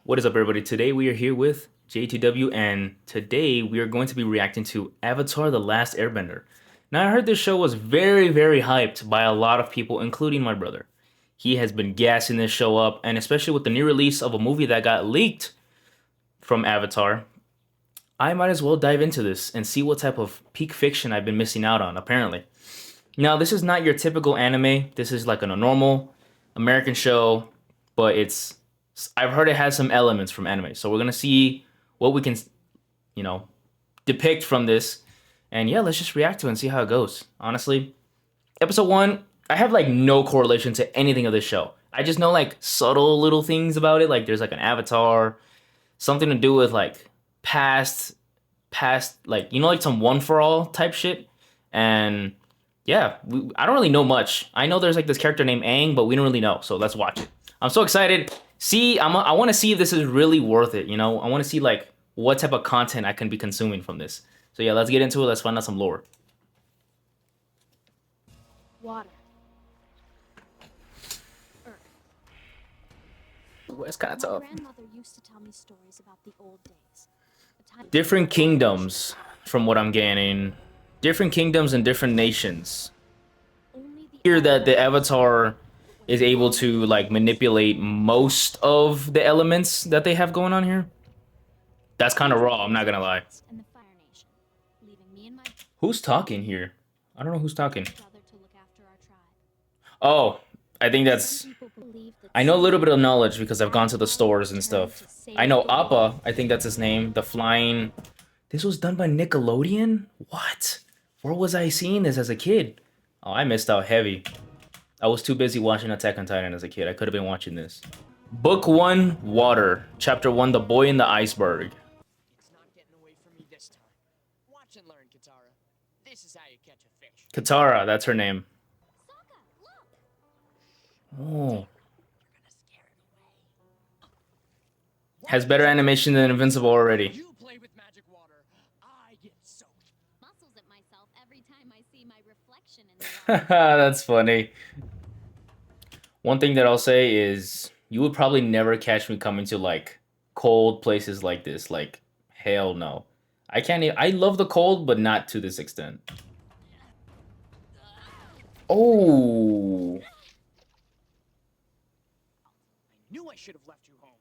What is up, everybody? Today we are here with JTW, and today we are going to be reacting to Avatar: The Last Airbender. Now, I heard this show was very, very hyped by a lot of people, including my brother. He has been gassing this show up, and especially with the new release of a movie that got leaked from Avatar, I might as well dive into this and see what type of peak fiction I've been missing out on, apparently. Now, this is not your typical anime. This is like a normal American show, but I've heard it has some elements from anime. So we're gonna see what we can, depict from this. And yeah, let's just react to it and see how it goes. Honestly, episode 1, I have like no correlation to anything of this show. I just know like subtle little things about it. Like there's like an avatar, something to do with like past, like, like some One for All type shit. And yeah, I don't really know much. I know there's like this character named Aang, but we don't really know. So let's watch it. I'm so excited. I want to see if this is really worth it. I want to see like what type of content I can be consuming from this. So yeah, let's get into it. Let's find out some lore. Water. Earth. Ooh, that's kind of tough. My grandmother used to tell me stories about the old days. Different kingdoms, from what I'm gaining. Different kingdoms and different nations. Here that the Avatar is able to like manipulate most of the elements that they have going on here. That's kind of raw, I'm not gonna lie. Who's talking here? I don't know who's talking. Oh, I think that's... I know a little bit of knowledge because I've gone to the stores and stuff. I know Appa, I think that's his name, the flying... This was done by Nickelodeon? What? Where was I seeing this as a kid? Oh, I missed out heavy. I was too busy watching Attack on Titan as a kid. I could have been watching this. Book 1, Water. Chapter 1, The Boy in the Iceberg. It's not getting away from me this time. Watch and learn, Katara. This is how you catch a fish. Katara, that's her name. Oh. Has better animation than Invincible already. You play with magic water. I get soaked. Muscles at myself every time I see my reflection in the water. That's funny. One thing that I'll say is you would probably never catch me coming to like cold places like this. Like, hell no. I can't even, I love the cold, but not to this extent. Oh. I knew I should have left you home.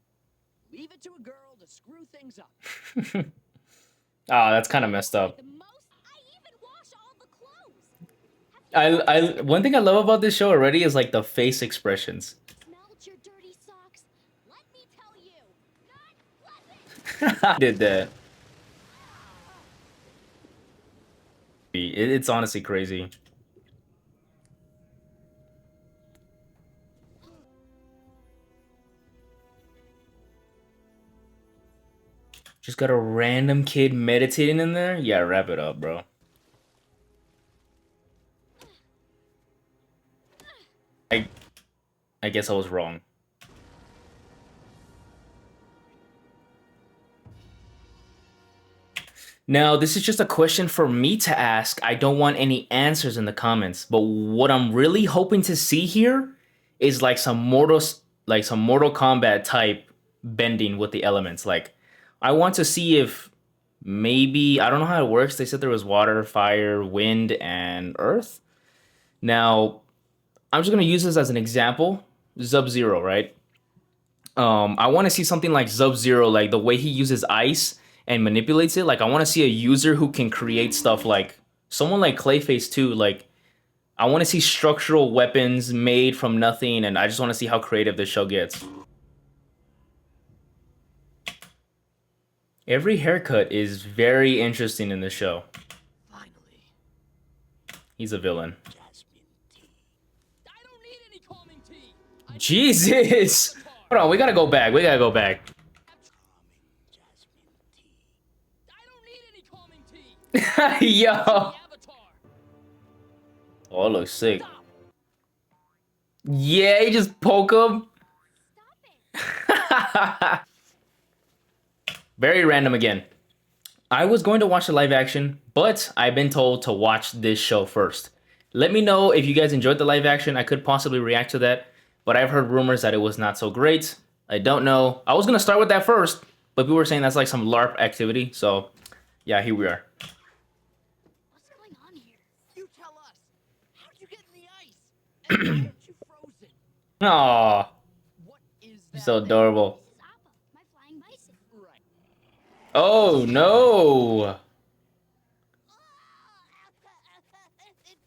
Leave it to a girl to screw things up. Ah, that's kind of messed up. One thing I love about this show already is like the face expressions. Smelled your dirty socks. Let me tell you. Not pleasant. Did that. It's honestly crazy. Just got a random kid meditating in there? Yeah, wrap it up, bro. I guess I was wrong. Now, this is just a question for me to ask. I don't want any answers in the comments. But what I'm really hoping to see here is like some Mortal Kombat type bending with the elements. Like, I want to see if maybe, I don't know how it works. They said there was water, fire, wind, and earth. Now, I'm just going to use this as an example. Sub-Zero, right? I want to see something like Sub-Zero, like the way he uses ice and manipulates it. Like, I want to see a user who can create stuff like someone like Clayface too. Like, I want to see structural weapons made from nothing, and I just want to see how creative this show gets. Every haircut is very interesting in this show. Finally. He's a villain. I don't need any calming tea. Jesus! Hold on, we gotta go back. We gotta go back. I don't need any calming tea. Yo! Oh, it looks sick. Stop. Yeah, you just poke him. Very random again. I was going to watch the live action, but I've been told to watch this show first. Let me know if you guys enjoyed the live action. I could possibly react to that, but I've heard rumors that it was not so great. I don't know. I was gonna start with that first, but people were saying that's like some LARP activity. So, yeah, here we are. What's going on here? You tell us. How'd you get in the ice? And why aren't you frozen? Aw, What is you're that? so adorable. This is Appa, my flying bison. Right. Oh no!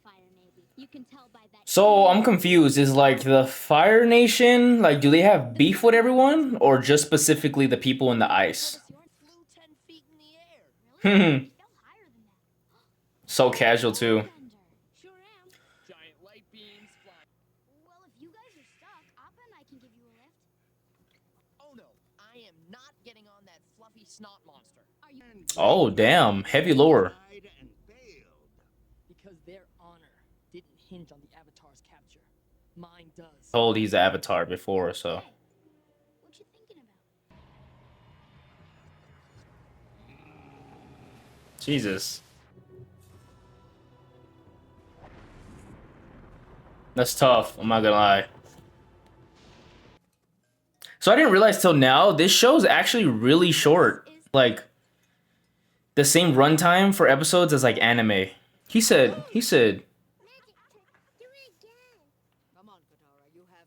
Fire Navy. You can tell by that. So I'm confused. Is like the Fire Nation, like, do they have beef with everyone, or just specifically the people in the ice? Flew 10 feet in the air. Really? Hmm. Fell higher than that. So casual too. Airbender. Sure am. Giant light beams flying. Well, if you guys are stuck, Appa and I can give you a lift. Oh no, I am not getting on that fluffy snot monster. Are you? Oh damn, heavy lore. Because their honor didn't hinge on the Avatar's capture. Mine does. Told he's Avatar before, so. What you thinking about? Jesus. That's tough, I'm not gonna lie. So I didn't realize till now, this show's actually really short. Like, the same runtime for episodes as like anime. He said, Magic, do it again. Come on, Katara, you have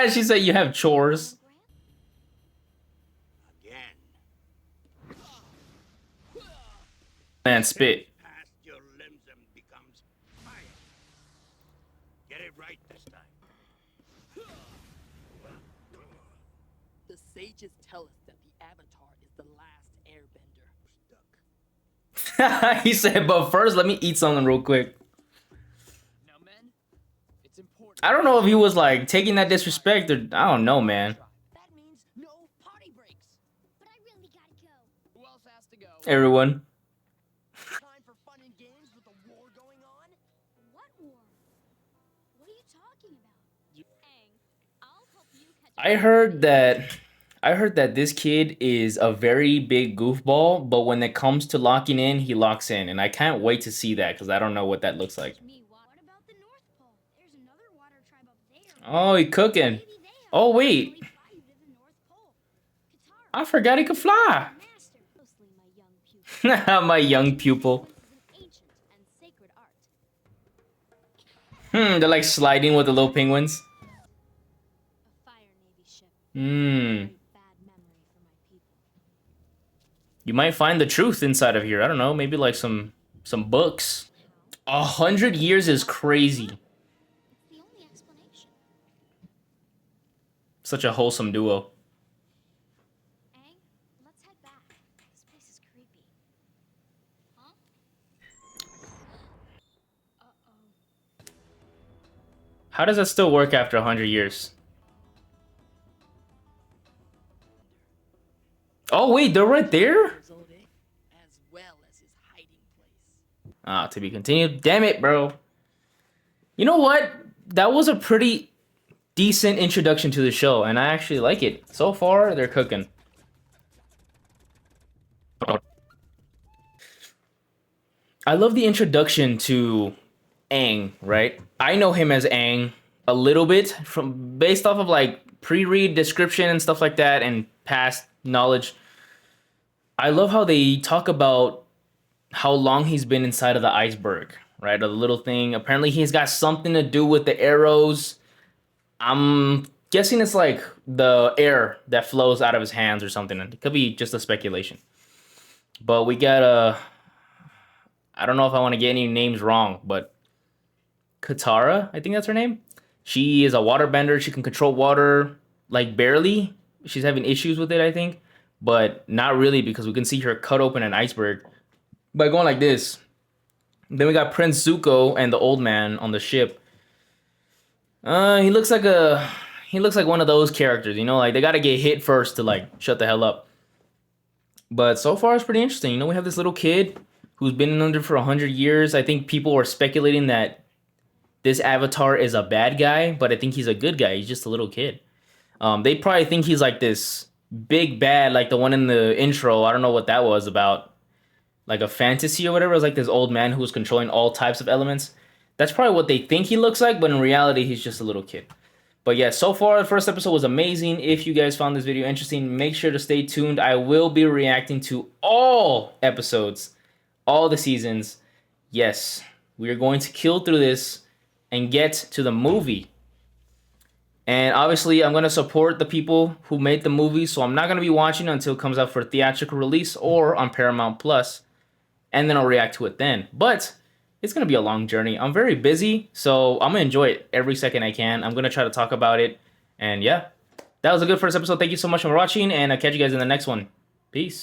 chores. she said you have chores. Man, spit. Past your limbs and becomes fire. Get it right this time. The sages tell us that the Avatar is the last airbender. Stuck. He said, but first let me eat something real quick. Now, men, it's important. I don't know if he was like taking that disrespect or I don't know, man. That means no potty breaks. But I really gotta go. Who else has to go? Everyone. Time for fun and games with a war going on? What war? What are you talking about? Aang, I'll help you catch. I heard that this kid is a very big goofball, but when it comes to locking in, he locks in, and I can't wait to see that because I don't know what that looks like. Me, what about the North Pole? There's another water tribe up there. Oh, he cooking. Maybe they have Oh, wait. only fly you to the North Pole. Katara, I forgot he could fly. master. Closely, my young pupil. My young pupil. This is an ancient and sacred art. They're like sliding with the little penguins. A Fire Navy ship. Hmm. Very bad memory for my people. You might find the truth inside of here. I don't know. Maybe like some books. 100 years is crazy. It's the only explanation. Such a wholesome duo. Aang, let's head back. This place is creepy. Huh? Uh-oh. How does that still work after 100 years? Oh wait, they're right there? As well as his hiding place. Ah, to be continued. Damn it, bro. You know what? That was a pretty decent introduction to the show, and I actually like it. So far, they're cooking. I love the introduction to Aang, right? I know him as Aang a little bit from based off of like pre-read description and stuff like that and past knowledge. I love how they talk about how long he's been inside of the iceberg, right? A little thing. Apparently he's got something to do with the arrows. I'm guessing it's like the air that flows out of his hands or something. It could be just a speculation. But we got I don't know if I want to get any names wrong, but Katara, I think that's her name. She is a waterbender. She can control water, like barely. She's having issues with it, I think. But not really, because we can see her cut open an iceberg by going like this. Then we got Prince Zuko and the old man on the ship. He looks like one of those characters, you know, like they gotta get hit first to like shut the hell up. But so far it's pretty interesting. You know, we have this little kid who's been under for 100 years. I think people are speculating that this Avatar is a bad guy, but I think he's a good guy. He's just a little kid. They probably think he's like this big bad, like the one in the intro. I don't know what that was about. Like a fantasy or whatever. It was like this old man who was controlling all types of elements. That's probably what they think he looks like, but in reality, he's just a little kid. But yeah, so far the first episode was amazing. If you guys found this video interesting, make sure to stay tuned. I will be reacting to all episodes, all the seasons. Yes, we are going to kill through this and get to the movie. And obviously, I'm going to support the people who made the movie, so I'm not going to be watching it until it comes out for theatrical release or on Paramount Plus, and then I'll react to it then. But it's going to be a long journey. I'm very busy, so I'm going to enjoy it every second I can. I'm going to try to talk about it. And yeah, that was a good first episode. Thank you so much for watching, and I'll catch you guys in the next one. Peace.